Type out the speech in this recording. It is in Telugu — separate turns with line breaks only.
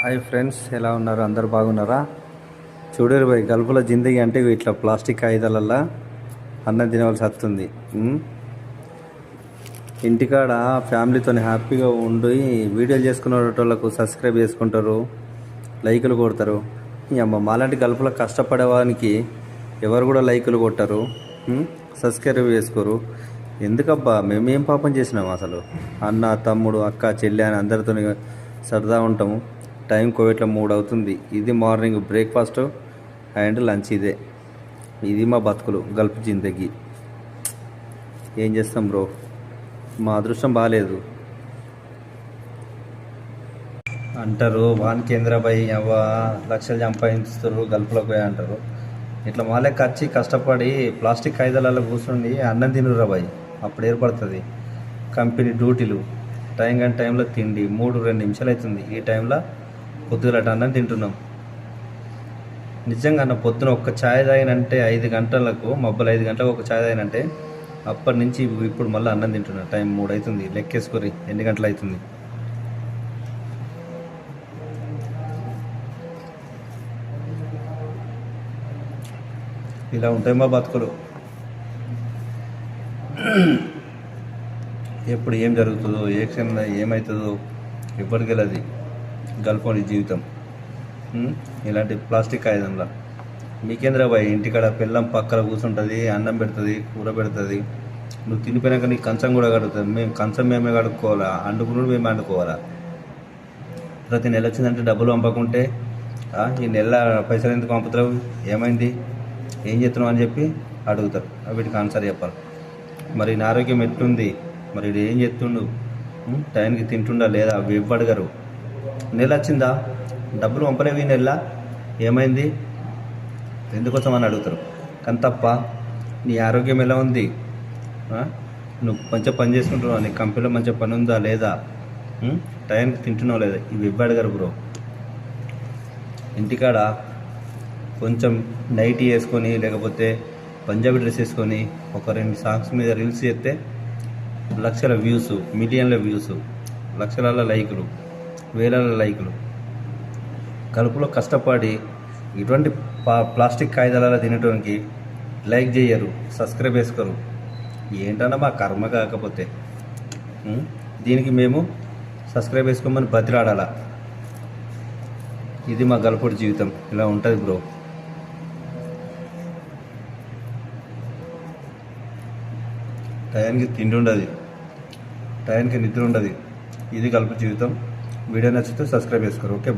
హాయ్ ఫ్రెండ్స్, ఎలా ఉన్నారు? అందరు బాగున్నారా? చూడరు పోయి గల్పుల జిందగీ అంటే ఇట్లా ప్లాస్టిక్ కాగితాలల్లా అన్నం తినవలసి వస్తుంది. ఇంటికాడ ఫ్యామిలీతో హ్యాపీగా ఉండి వీడియోలు చేసుకునే వాళ్ళకు సబ్స్క్రైబ్ చేసుకుంటారు, లైకులు కొడతారు. ఈ అమ్మ మాలాంటి గల్పుల కష్టపడేవానికి ఎవరు కూడా లైకులు కొట్టరు, సబ్స్క్రైబ్ చేసుకోరు. ఎందుకబ్బా, మేమేం పాపం చేసినాము అసలు? అన్న, తమ్ముడు, అక్క, చెల్లి అని అందరితో సరదా ఉంటాము. టైం కోవిట్ల 3 అవుతుంది. ఇది మార్నింగ్ బ్రేక్ఫాస్ట్ అండ్ లంచ్. ఇది మా బతుకులు, గల్ఫ్ జిందగీ. ఏం చేస్తాం బ్రో, మా అదృష్టం బాగాలేదు. అంటారు వానికి కేంద్రబాయి అవ్వ లక్షలు సంపాదిస్తారు గల్ఫ్లోకి పోయి అంటారు. ఇట్లా మాలే ఖర్చి కష్టపడి ప్లాస్టిక్ కాగితాలలో కూర్చుండి అన్నం తినురా బాయ్. అప్పుడు ఏర్పడుతుంది కంపెనీ డ్యూటీలు. టైంలో తిండి 3-2 నిమిషాలు అవుతుంది. ఈ టైంలో పొద్దుగలట అన్నం తింటున్నాం. నిజంగా అన్న పొద్దున ఒక్క ఛాయ్ తాగినంటే 5 గంటలకు, మబ్బులు 5 గంటలకు ఒక ఛాయ్ తాగినంటే అప్పటి నుంచి ఇప్పుడు మళ్ళీ అన్నం తింటున్నా. టైం 3 అవుతుంది. లెక్కేసుకొని ఎన్ని గంటలు అవుతుంది. ఇలా ఉంటాయి మా బతుకులు. ఎప్పుడు ఏం జరుగుతుందో, ఏ క్షణంలో ఏమవుతుందో ఎప్పటికి వెళ్ళదు గల్ఫోని జీవితం. ఇలాంటి ప్లాస్టిక్ కాగితంలో మీకేంద్రా బాయ్, ఇంటికాడ పిల్లం పక్కన కూర్చుంటుంది, అన్నం పెడుతుంది, కూర పెడుతుంది. నువ్వు తినిపోయినాక నీకు కంచం కూడా కడుగుతుంది. మేమే కడుక్కోవాలా? అండుకున్నాడు మేమే అండుకోవాలా? ప్రతి నెల వచ్చిందంటే డబ్బులు పంపకుంటే ఈ నెల పైసలు ఎందుకు పంపుతావు, ఏమైంది, ఏం చేస్తున్నావు అని చెప్పి అడుగుతారు. వీటికి ఆన్సర్ చెప్పాలి. మరి నా ఆరోగ్యం ఎట్లుంది, మరి ఇది ఏం చేస్తుండు, టైంకి తింటుండా లేదా, అవి ఇవ్వడగరు. నెల వచ్చిందా, డబ్బులు పంపలేవు, ఈ నెల ఏమైంది, ఎందుకోసం అని అడుగుతారు. కానీ తప్ప నీ ఆరోగ్యం ఎలా ఉంది, నువ్వు మంచిగా పని చేసుకుంటున్నావు, నీ కంపెనీలో మంచిగా పని ఉందా లేదా, టైంకి తింటున్నావు లేదా, ఇవి ఇవ్వడగరు బ్రో. ఇంటికాడ కొంచెం నైటీ వేసుకొని లేకపోతే పంజాబీ డ్రెస్ వేసుకొని ఒక 2 సాంగ్స్ మీద రీల్స్ చేస్తే లక్షల వ్యూస్, మిలియన్ల వ్యూస్, లక్షల లైకులు, వేల లైకులు. కలుపులో కష్టపడి ఇటువంటి ప్లాస్టిక్ కాగితాలలో తినడానికి లైక్ చేయరు, సబ్స్క్రైబ్ చేసుకోరు. ఏంటన్నా మా కర్మ. కాకపోతే దీనికి మేము సబ్స్క్రైబ్ చేసుకోమని బతిలాడాలా? ఇది మా గల్ఫోడి జీవితం. ఇలా ఉంటుంది బ్రో. టయానికి తిండి ఉండదు, టయానికి నిద్ర ఉండదు. ఇది గల్ఫ్ జీవితం. వీడియో నచ్చితే సబ్స్క్రైబ్ చేసుకోరు. Okay, by.